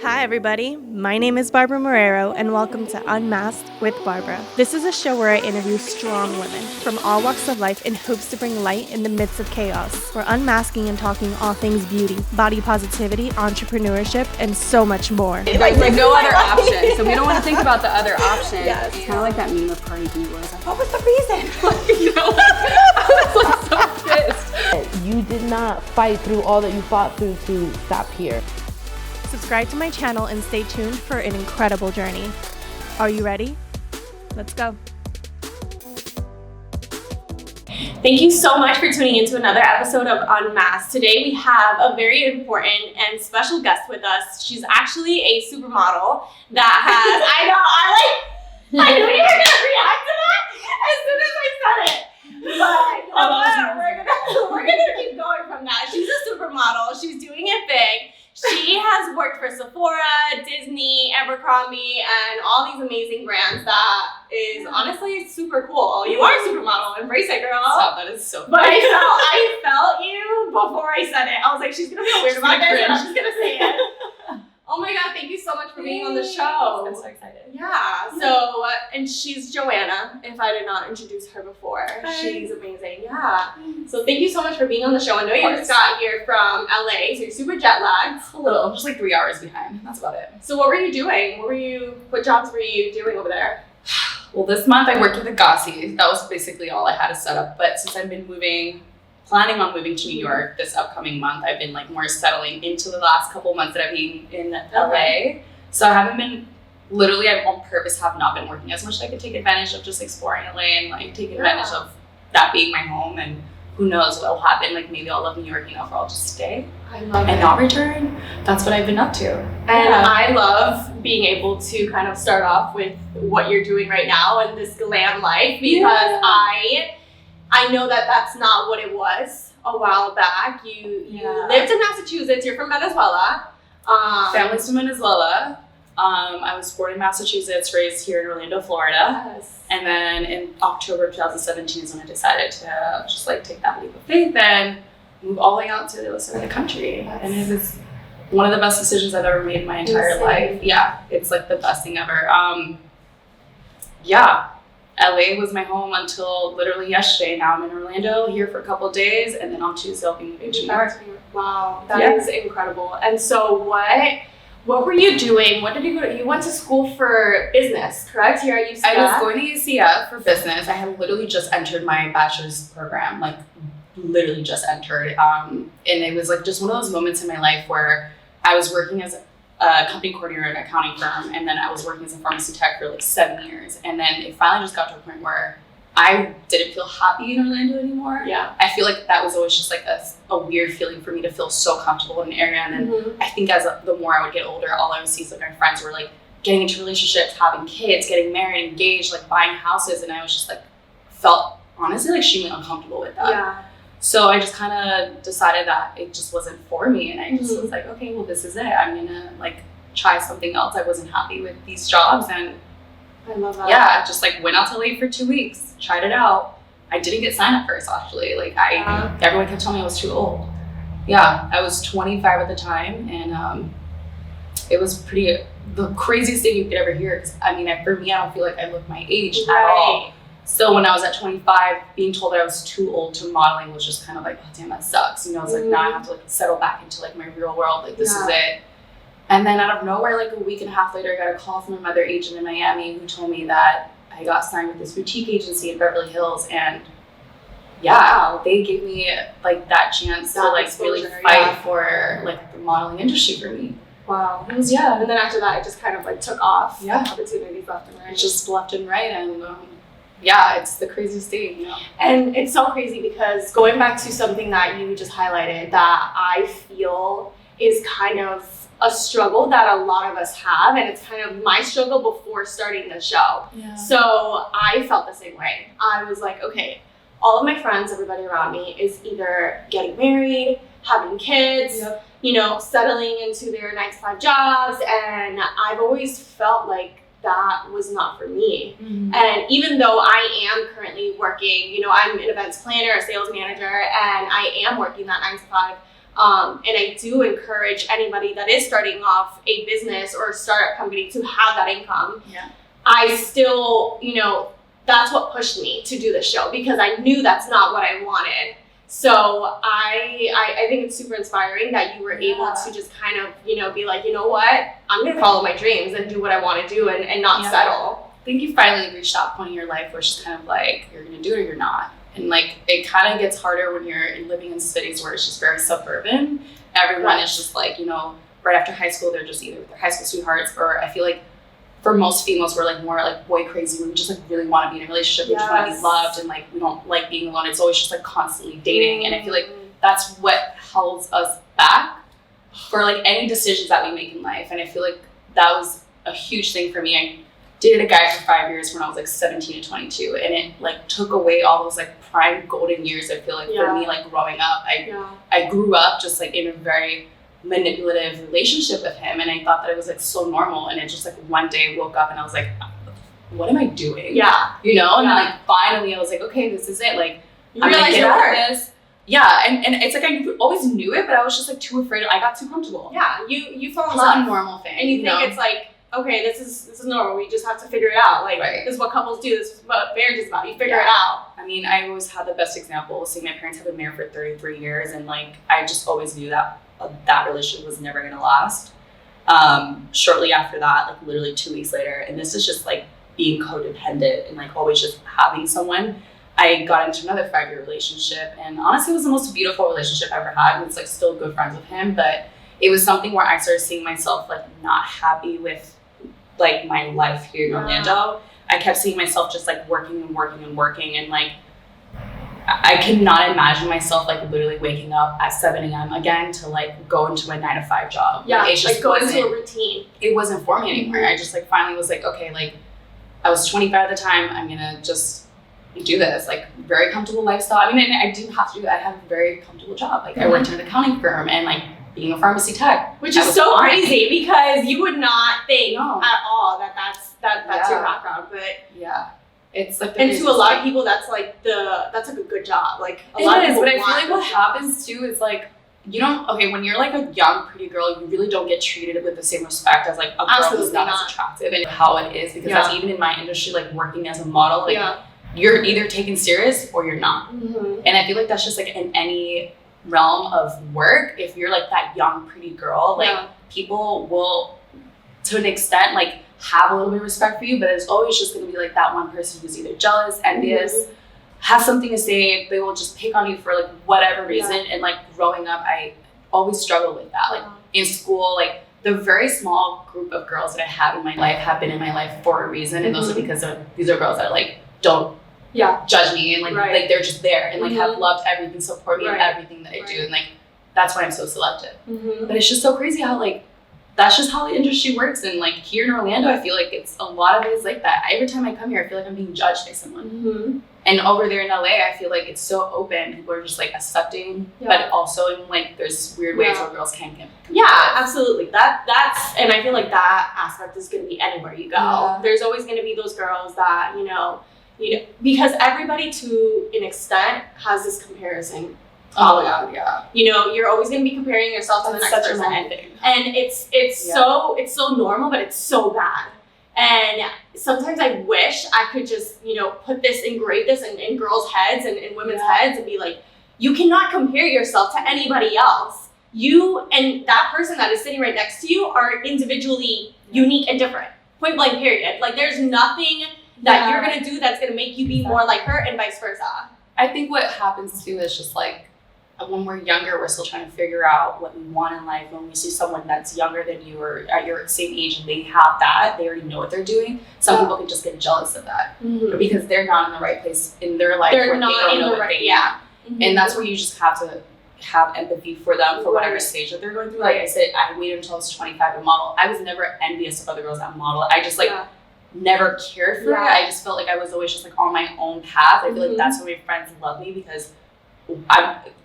Hi everybody, my name is Bárbara Marrero and welcome to Unmasked with Barbara. This is a show where I interview strong women from all walks of life in hopes to bring light in the midst of chaos. We're unmasking and talking all things beauty, body positivity, entrepreneurship, and so much more. Like no other option, so we don't want to think about the other option. Yes. It's kind of like that meme of Cardi B where it's like, What was the reason? I was like so pissed. You did not fight through all that you fought through to stop here. Subscribe to my channel and stay tuned for an incredible journey. Are you ready? Let's go. Thank you so much for tuning into another episode of Unmasked. Today we have a very important and special guest with us. She's actually a supermodel that has, I knew you were gonna react to that as soon as I said it. But we're gonna keep going from that. She's a supermodel. She's doing it big. She has worked for Sephora, Disney, Abercrombie, and all these amazing brands that is honestly super cool. You are a supermodel. Embrace it, girl. Stop, that is so funny. But I felt you before I said it. I was like, she's going to feel weird about this, and I'm just going to say it. Oh my God, thank you so much for being on the show. I'm so excited. Yeah, so, and she's Joanna, if I did not introduce her before. Hi. She's amazing, yeah. So thank you so much for being on the show. I know you just got here from LA, so you're super jet lagged. A little, just like 3 hours behind. That's about it. So what were you doing? What jobs were you doing over there? Well, this month I worked with Agassi. That was basically all I had to set up. But since I've been planning on moving to New York this upcoming month, I've been like more settling into the last couple months that I've been in LA. So I haven't been, literally I on purpose have not been working as much as I could take advantage of just exploring LA and like take advantage of that being my home, and who knows what will happen. Like maybe I'll love New York enough or I'll just stay I love and it. not return. That's what I've been up to. And I love being able to kind of start off with what you're doing right now and this glam life, because I know that that's not what it was a while back. You lived in Massachusetts. You're from Venezuela. Family's from Venezuela. I was born in Massachusetts, raised here in Orlando, Florida. Yes. And then in October 2017 is when I decided to just like take that leap of faith and move all the way out to the other side of the country. And it was one of the best decisions I've ever made in my entire life. Yeah, it's like the best thing ever. LA was my home until literally yesterday. Now I'm in Orlando here for a couple of days, and then on Tuesday I'll be moving to New York. Wow, that is incredible. And so what were you doing? What did you go to? You went to school for business, correct? Here at UCF? I was going to UCF for business. I had literally just entered my bachelor's program, like literally just entered. And it was like just one of those moments in my life where I was working as a company coordinator at an accounting firm, and then I was working as a pharmacy tech for like 7 years. And then it finally just got to a point where I didn't feel happy in Orlando anymore. Yeah. I feel like that was always just like a weird feeling for me to feel so comfortable in an area. And then I think the more I would get older, all I would see is like my friends were like getting into relationships, having kids, getting married, engaged, like buying houses. And I was just like, felt honestly like extremely uncomfortable with that. Yeah. So I just kind of decided that it just wasn't for me. And I just was like, okay, well, this is it. I'm going to like try something else. I wasn't happy with these jobs. And I love that. yeah, just like went out to LA for 2 weeks, tried it out. I didn't get signed at first, actually. Like everyone kept telling me I was too old. Yeah, I was 25 at the time, and it was the craziest thing you could ever hear. Cause I mean, for me, I don't feel like I look my age at all. So when I was at 25, being told that I was too old to modeling was just kind of like, oh damn, that sucks. You know, it's like now I have to like settle back into like my real world. Like this is it. And then out of nowhere, like a week and a half later, I got a call from another agent in Miami who told me that I got signed with this boutique agency in Beverly Hills. And they gave me like that chance to like really fight for like the modeling industry for me. Wow. It was, and then after that, it just kind of like took off. Yeah. Opportunities left and right. Just left and right. And it's the craziest thing, you know. And it's so crazy because going back to something that you just highlighted that I feel is kind of a struggle that a lot of us have, and it's kind of my struggle before starting the show. Yeah. So I felt the same way. I was like, okay, all of my friends, everybody around me is either getting married, having kids, you know, settling into their 9-to-5 jobs, and I've always felt like that was not for me. And even though I am currently working, you know, I'm an events planner, a sales manager, and I am working that 9 to 5, And I do encourage anybody that is starting off a business or a startup company to have that income. Yeah. I still, that's what pushed me to do the show, because I knew that's not what I wanted. So I think it's super inspiring that you were able to just kind of, be like, you know what, I'm going to follow my dreams and do what I want to do and not settle. I think you finally reached that point in your life where it's just kind of like, you're going to do it or you're not. And like, it kind of gets harder when you're living in cities where it's just very suburban. Everyone is just like, right after high school, they're just either with their high school sweethearts, or I feel like for most females, we're like more like boy crazy. We just like really want to be in a relationship. We just want to be loved, and like we don't like being alone. It's always just like constantly dating. And I feel like that's what holds us back for like any decisions that we make in life. And I feel like that was a huge thing for me. I dated a guy for 5 years when I was like 17 to 22, and it like took away all those like prime golden years. I feel like for me, like growing up, I grew up just like in a very manipulative relationship with him, and I thought that it was like so normal. And it just like one day I woke up and I was like, what am I doing? And then like finally I was like, okay, this is it. Like I'm gonna get out of this. And it's like I always knew it, but I was just like too afraid. I got too comfortable. You fall in love. It's a normal thing, and you think it's like, okay, this is normal. We just have to figure it out. Like this is what couples do. This is what marriage is about. You figure it out. I mean, I always had the best example. Seeing my parents have been married for 33 years, and like I just always knew that that relationship was never gonna last. Shortly after that, like literally 2 weeks later, and this is just like being codependent and like always just having someone, I got into another 5-year relationship, and honestly it was the most beautiful relationship I ever had, and it's like still good friends with him, but it was something where I started seeing myself like not happy with like my life here in Orlando. I kept seeing myself just like working and like I cannot imagine myself like literally waking up at 7 a.m. again to like go into a 9-to-5 job. Like, it just like go into a routine. It wasn't for me anymore. I just like finally was like, okay, like I was 25 at the time. I'm gonna just do this, like very comfortable lifestyle. I mean, I didn't have to do that. I had a very comfortable job. Like I worked in an accounting firm and like being a pharmacy tech, which is so crazy because you would not think at all that that's your background, but it's like, and to a lot of people that's like that's like a good job. Like a lot of people, but I feel like what happens too is like when you're like a young pretty girl, you really don't get treated with the same respect as like a girl who's not as attractive, and how it is, because that's even in my industry, like working as a model, like you're either taken serious or you're not. And I feel like that's just like in any realm of work, if you're like that young pretty girl, like people will to an extent like have a little bit of respect for you, but there's always just going to be like that one person who's either jealous, envious, has something to say. They will just pick on you for like whatever reason. And like growing up, I always struggled with that. Like in school, like the very small group of girls that I have in my life have been in my life for a reason, and those are because these are girls that like don't judge me, and like like they're just there and like have loved everything, support me in everything that I do, and like that's why I'm so selective. But it's just so crazy how like that's just how the industry works. And like here in Orlando, I feel like it's a lot of it is like that. Every time I come here, I feel like I'm being judged by someone. And over there in LA, I feel like it's so open. People are just like accepting, but also in like there's weird ways where girls can't get. Absolutely. That's and I feel like that aspect is going to be anywhere you go. There's always going to be those girls that because everybody to an extent has this comparison. You're always going to be comparing yourself to the next person, and it's so normal, but it's so bad. And sometimes I wish I could just engrave this in girls' heads and in women's heads and be like, you cannot compare yourself to anybody else. You and that person that is sitting right next to you are individually unique and different. Point blank, period. Like there's nothing that you're going to do that's going to make you be more like her, and vice versa. I think what happens too is just like when we're younger, we're still trying to figure out what we want in life. When we see someone that's younger than you or at your same age and they have that, they already know what they're doing. Some people can just get jealous of that because they're not in the right place in their life. They're not in the right, And that's where you just have to have empathy for them for whatever stage that they're going through. Like I said, I waited until I was 25 to model. I was never envious of other girls that model. I just like never cared for it. I just felt like I was always just like on my own path. I feel like that's why my friends love me, because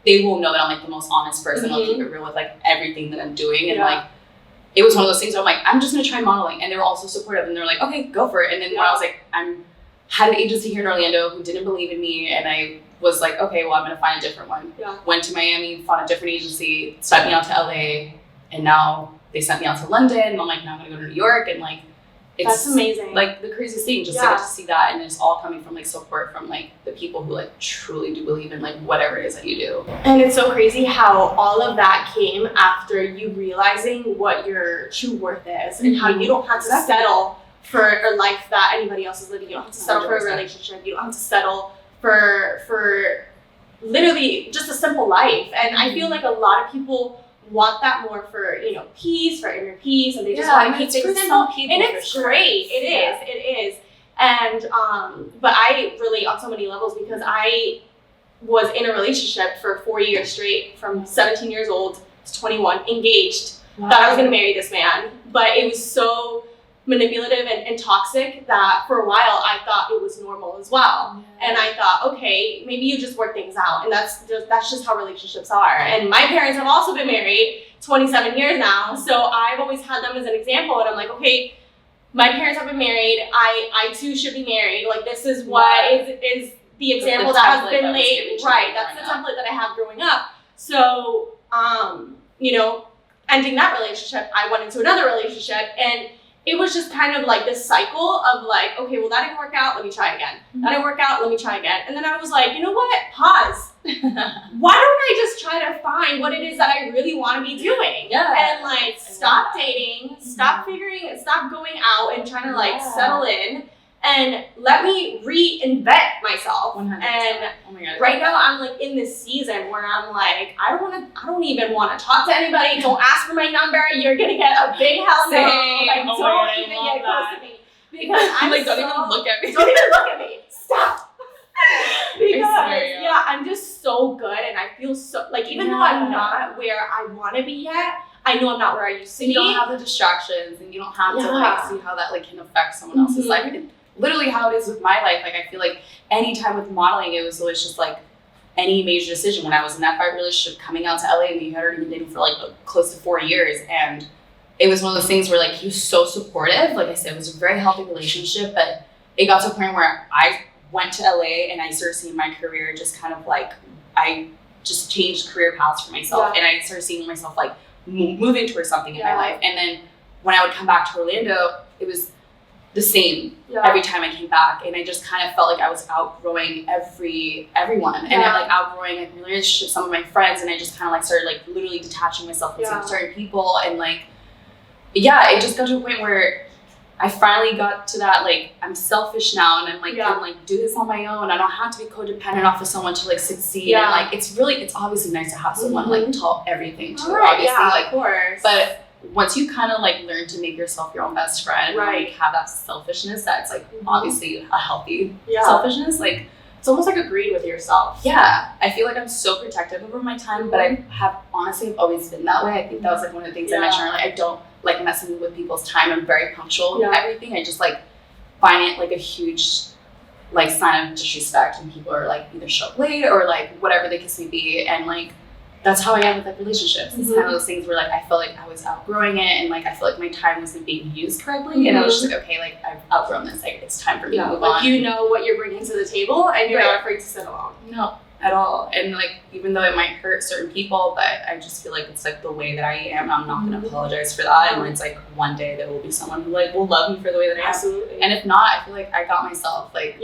they will know that I'm like the most honest person. I'll keep it real with like everything that I'm doing. And like, it was one of those things where I'm like, I'm just going to try modeling. And they were also supportive, and they're like, okay, go for it. And then when I was like, had an agency here in Orlando who didn't believe in me, and I was like, okay, well, I'm gonna find a different one. Yeah. Went to Miami, found a different agency, sent me out to LA, and now they sent me out to London, and I'm like, now I'm gonna go to New York, and like, it's that's amazing. like the craziest thing, just to get to see that, and it's all coming from like support from like the people who like truly do believe in like whatever it is that you do. And it's so crazy how all of that came after you realizing what your true worth is, and how you don't have to settle for a life that anybody else is living. You don't have to settle for a relationship. You don't have to settle for literally just a simple life. And I feel like a lot of people want that more for, you know, peace, for inner peace, and they just want to keep things simple. And it's great. It is. And but I relate on so many levels because I was in a relationship for 4 years straight, from 17 years old to 21, engaged. Thought I was gonna marry this man, but it was so manipulative and toxic that for a while I thought it was normal as well. And I thought, okay, maybe you just work things out, and that's just how relationships are. And my parents have also been married 27 years now, so I've always had them as an example, and I'm like, okay, my parents have been married, I too should be married. Like, this is what is the example that has been laid. Right, that's the template that I have growing up. So you know, ending that relationship, I went into another relationship, and it was just kind of like this cycle of like, okay, well, that didn't work out, let me try again. That didn't work out, let me try again. And then I was like, you know what? Pause. Why don't I just try to find what it is that I really want to be doing? And like, stop dating, stop stop going out and trying to like settle in, and let me reinvent myself. 100%. And oh my God, right now I'm like in this season where I'm like, I don't even want to talk to anybody. Don't ask for my number. You're gonna get a big hell no. Like, don't even get close to me. Because I'm like, don't even look at me. Don't even look at me. Stop. Because I'm just so good, and I feel so like, even though I'm not where I want to be yet, I know I'm not where I used to be. You don't have the distractions, and you don't have to like see how that like can affect someone else's life. And literally how it is with my life. Like, I feel like anytime with modeling, it was always just like any major decision. When I was in that relationship, coming out to LA, we had already been dating for like close to 4 years, and it was one of those things where like he was so supportive. Like I said, it was a very healthy relationship, but it got to a point where I went to LA and I started seeing my career just kind of like, I just changed career paths for myself, and I started seeing myself like moving towards something in my life. And then when I would come back to Orlando, it was the same every time I came back, and I just kind of felt like I was outgrowing everyone, and I like outgrowing like relationships, some of my friends, and I just kind of like started like literally detaching myself from certain people, and like it just got to a point where I finally got to that like, I'm selfish now, and I'm like can like do this on my own. I don't have to be codependent off of someone to like succeed, and like it's obviously nice to have someone like tell everything to, obviously, like, of course, but once you kind of like learn to make yourself your own best friend, like have that selfishness that's like obviously a healthy selfishness, like it's almost like agreed with yourself. I feel like I'm so protective over my time, but I have honestly always been that way. I think that was like one of the things I mentioned, like I don't like messing with people's time. I'm very punctual with everything. I just like find it like a huge like sign of disrespect when people are like either show up late or like whatever the case may be, and like that's how I am with like relationships. It's kind of those things where like I felt like I was outgrowing it, and like I feel like my time wasn't being used correctly, and I was just like, okay, like I've outgrown this. Like it's time for me to move on. You know what you're bringing to the table, and you're not afraid to sit alone. No, at all. And like even though it might hurt certain people, but I just feel like it's like the way that I am. I'm not gonna apologize for that. And it's like one day there will be someone who like will love me for the way that I am. Absolutely. And if not, I feel like I got myself. Like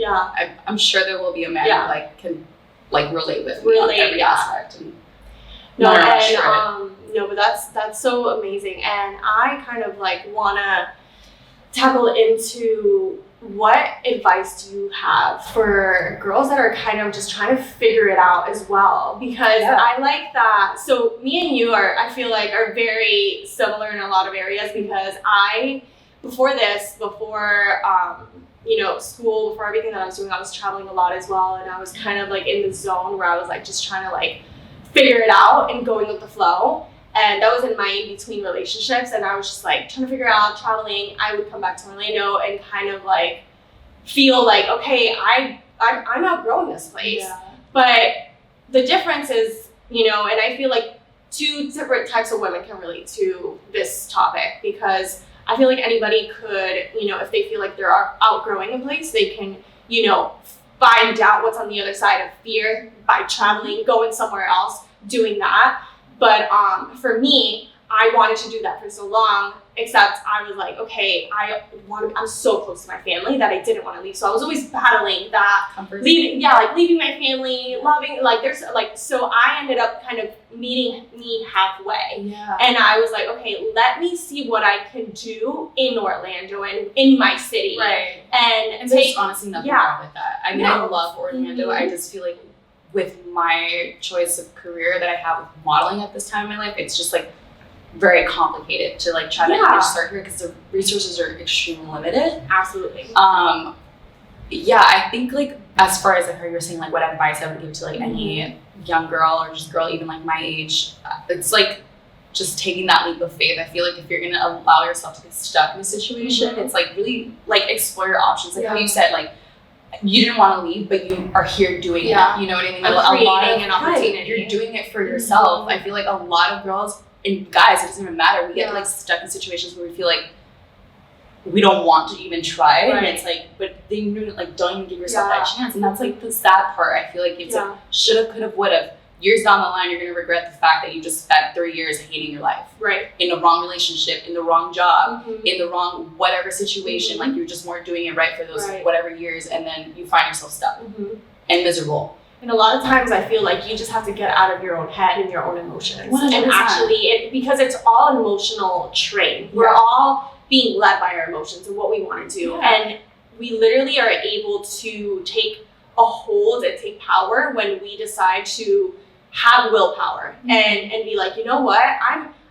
I'm sure there will be a man who like can like relate with me on every aspect. And but that's so amazing, and I kind of like wanna tackle into what advice do you have for girls that are kind of just trying to figure it out as well? Because I like that. So me and you I feel like are very similar in a lot of areas, because before school, before everything that I was doing, I was traveling a lot as well, and I was kind of like in the zone where I was like just trying to like figure it out and going with the flow. And that was in my in-between relationships, and I was just like trying to figure out, traveling. I would come back to Orlando and kind of like feel like, okay, I'm outgrowing this place. But the difference is, and I feel like two different types of women can relate to this topic, because I feel like anybody could, if they feel like they're outgrowing a place, they can, find out what's on the other side of fear by traveling, going somewhere else, doing that. But for me, I wanted to do that for so long, except I was like, okay, I'm so close to my family that I didn't want to leave. So I was always battling that, leaving my family, loving, so I ended up kind of meeting me halfway. Yeah. And I was like, okay, let me see what I can do in Orlando and in my city. Right. And there's honestly nothing wrong with that. I mean, I love Orlando. I just feel like with my choice of career that I have with modeling at this time in my life, it's just like very complicated to like try to start here because the resources are extremely limited. Absolutely. Yeah, I think like as far as like how you were saying like what advice I would give to like any young girl or just girl even like my age, it's like just taking that leap of faith. I feel like if you're gonna allow yourself to get stuck in a situation, it's like really like explore your options. Like how you said, like you didn't want to leave, but you are here doing it. You know what I mean? Like, creating an opportunity. You're doing it for yourself. I feel like a lot of girls and guys, it doesn't even matter. We get like stuck in situations where we feel like we don't want to even try, and it's like, but then you like don't even give yourself that chance, and that's like the sad part. I feel like it's like should have, could have, would have. Years down the line, you're gonna regret the fact that you just spent 3 years hating your life, in the wrong relationship, in the wrong job, in the wrong whatever situation. Like you just weren't doing it right for those whatever years, and then you find yourself stuck and miserable. And a lot of times I feel like you just have to get out of your own head and your own emotions. 100%. And actually, because it's all an emotional train. We're all being led by our emotions and what we want to do. And we literally are able to take a hold and take power when we decide to have willpower and be like, you know what?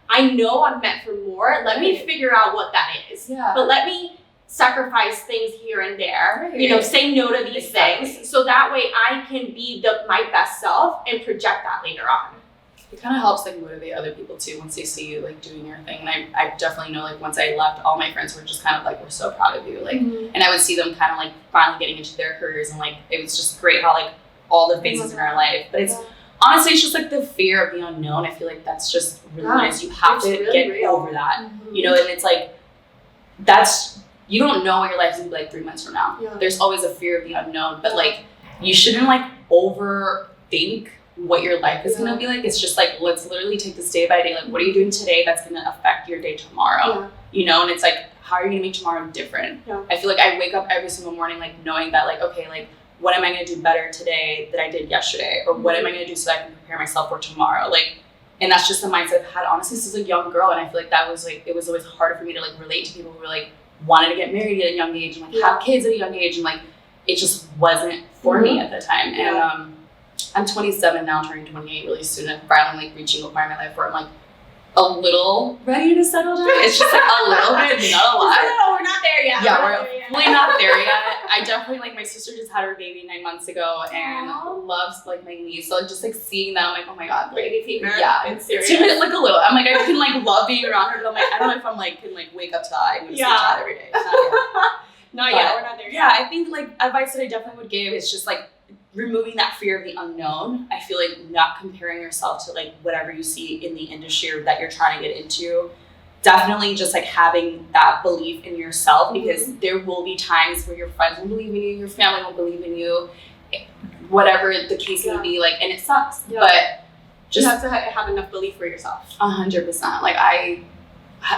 I know I'm meant for more. Let me figure out what that is. But let me sacrifice things here and there, you know, say no to these things so that way I can be my best self and project that later on. It kind of helps like motivate other people too once they see you like doing your thing. And I definitely know like once I left, all my friends were just kind of like, we're so proud of you. Like, and I would see them kind of like finally getting into their careers, and like it was just great how like all the phases in our life. But it's honestly, it's just like the fear of the unknown. I feel like that's just really nice. You have to really get over that, you know, and it's like, you don't know what your life's gonna be like 3 months from now. There's always a fear of the unknown, but like you shouldn't like overthink what your life is gonna be like. It's just like, let's literally take this day by day. Like, what are you doing today that's gonna affect your day tomorrow? You know, and it's like, how are you gonna make tomorrow different? I feel like I wake up every single morning like knowing that like, okay, like what am I gonna do better today than I did yesterday? Or what am I gonna do so I can prepare myself for tomorrow? Like, and that's just the mindset I've had honestly since a young girl. And I feel like that was like, it was always harder for me to like relate to people who were like, wanted to get married at a young age and like have kids at a young age, and like it just wasn't for me at the time. And I'm 27 now, turning 28 really soon, and finally like reaching a point in my life where I'm like a little ready to settle down. It's just like a little bit, not a lot. No, we're not there yet. Yeah, we're really not there yet. I definitely like, my sister just had her baby 9 months ago and loves like my niece. So just like seeing that, I'm like, oh my god, like, baby fever. Yeah, it's serious. Like a little. I'm like, I can like love being around her, but I'm like, I don't know if I'm like can like wake up to that. I'm gonna see that every day. Not yet. We're not there yet. Yeah, I think like advice that I definitely would give is just like removing that fear of the unknown. I feel like not comparing yourself to like whatever you see in the industry or that you're trying to get into. Definitely just like having that belief in yourself, because there will be times where your friends won't believe in you, your family won't believe in you, whatever the case may be, like, and it sucks. But just you have to have enough belief for yourself. 100%. Like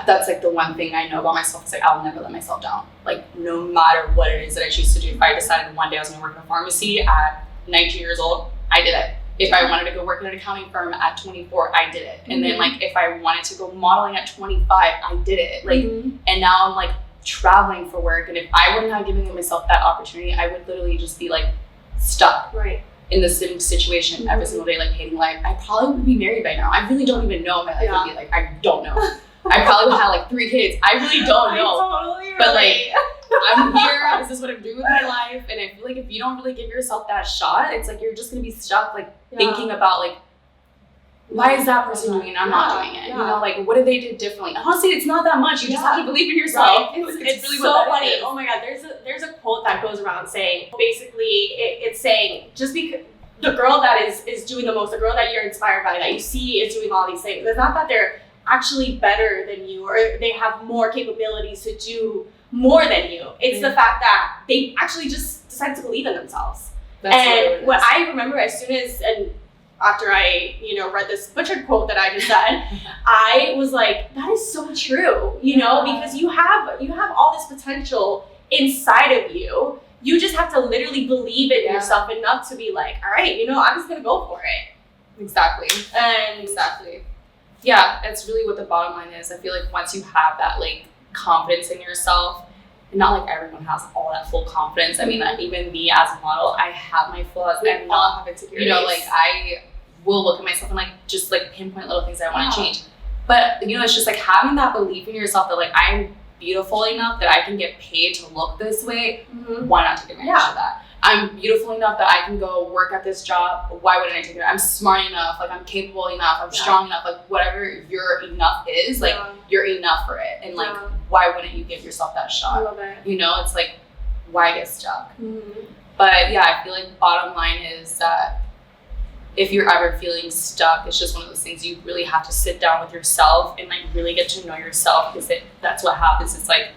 that's like the one thing I know about myself is like I'll never let myself down. Like no matter what it is that I choose to do. If I decided one day I was gonna work in a pharmacy at 19 years old, I did it. If I wanted to go work in an accounting firm at 24, I did it. And then like if I wanted to go modeling at 25, I did it. Like and now I'm like traveling for work, and if I wouldn't have given myself that opportunity, I would literally just be like stuck in the same situation every single day, like hating life. I probably would be married by now. I really don't even know what my life would be like. I don't know. I probably would have like 3 kids. I really don't know. Totally but like I'm here, this is what I'm doing with my life, and I feel like if you don't really give yourself that shot, it's like you're just gonna be stuck like thinking about like, why is that person doing it and I'm not doing it? You know, like what did they do differently? And honestly, it's not that much. You just have to believe in yourself. It's really so funny. Is. Oh my god, there's a quote that goes around saying, basically it's saying, just because the girl that is doing the most, the girl that you're inspired by, that you see is doing all these things, it's not that they're actually better than you or they have more capabilities to do more than you. It's the fact that they actually just decide to believe in themselves. And what I remember as soon as, and after I, read this butchered quote that I just said, I was like, that is so true, because you have all this potential inside of you. You just have to literally believe in yourself enough to be like, all right, I'm just gonna go for it. Exactly. Yeah, that's really what the bottom line is. I feel like once you have that like confidence in yourself, and not like everyone has all that full confidence. I mean, like, even me as a model, I have my flaws. We all have insecurities. Like I will look at myself and like just like pinpoint little things I want to change. But it's just like having that belief in yourself that like I'm beautiful enough that I can get paid to look this way. Why not take advantage of that? I'm beautiful enough that I can go work at this job. Why wouldn't I take it? I'm smart enough, like I'm capable enough, I'm strong enough, like whatever your enough is, like you're enough for it. And like, why wouldn't you give yourself that shot? I love it. It's like, why get stuck? But yeah, I feel like the bottom line is that if you're ever feeling stuck, it's just one of those things you really have to sit down with yourself and like really get to know yourself, because that's what happens. It's like,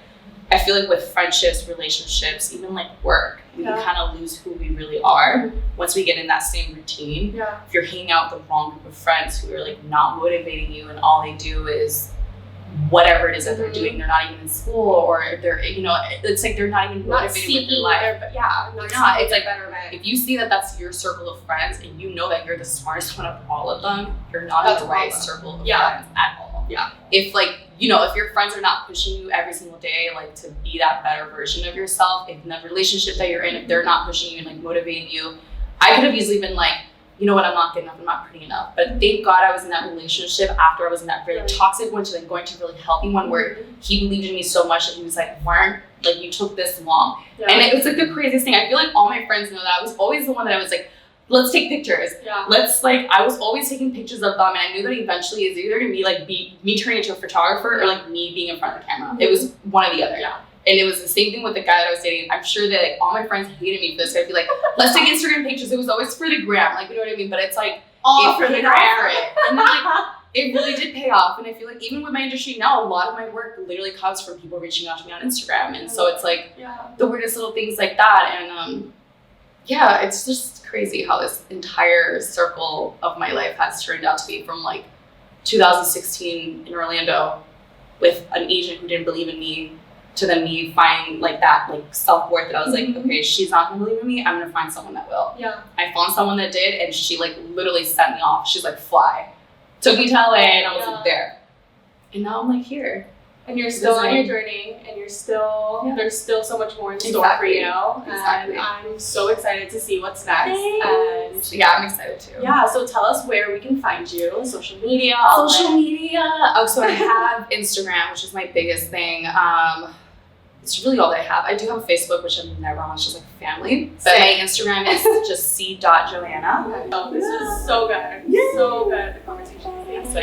I feel like with friendships, relationships, even like work, we can kind of lose who we really are once we get in that same routine. If you're hanging out with the wrong group of friends who are like not motivating you and all they do is whatever it is that they're doing, they're not even in school, or they're, it's like they're not even motivated with their life. It's like, if you see that that's your circle of friends and you know that you're the smartest one of all of them, you're not in the right circle of friends at all. If like, if your friends are not pushing you every single day, like to be that better version of yourself, if in the relationship that you're in, if they're not pushing you and like motivating you, I could have easily been like, you know what, I'm not good enough, I'm not pretty enough. But thank God I was in that relationship after I was in that really toxic one to then going to a really healthy one where he believed in me so much that he was like, why like you took this long? And it was like the craziest thing. I feel like all my friends know that I was always the one that I was like, let's take pictures. Let's like, I was always taking pictures of them, and I knew that eventually it's either gonna be like me turning into a photographer or like me being in front of the camera. It was one or the other. And it was the same thing with the guy that I was dating. I'm sure that like all my friends hated me for this. I'd be like, let's take Instagram pictures. It was always for the gram, like, you know what I mean? But it's like, all for the gram. And then like, it really did pay off. And I feel like even with my industry now, a lot of my work literally comes from people reaching out to me on Instagram. And so it's like the weirdest little things like that. And it's just crazy how this entire circle of my life has turned out to be, from like 2016 in Orlando with an agent who didn't believe in me, to then me finding like that like self-worth that I was like, okay, she's not gonna believe in me, I'm gonna find someone that will. I found someone that did, and she like literally sent me off. She's like, fly. Took me to LA, and I was like there. And now I'm like here. And you're still on your journey, and you're still, there's still so much more in store for you. And I'm so excited to see what's next. Thanks. And I'm excited too. So tell us where we can find you, social media. Oh, so I have Instagram, which is my biggest thing. It's really all that I have. I do have a Facebook, which I'm never on. It's just like family. But my Instagram is just c.joanna. This was so good. So good, the conversation. Thanks,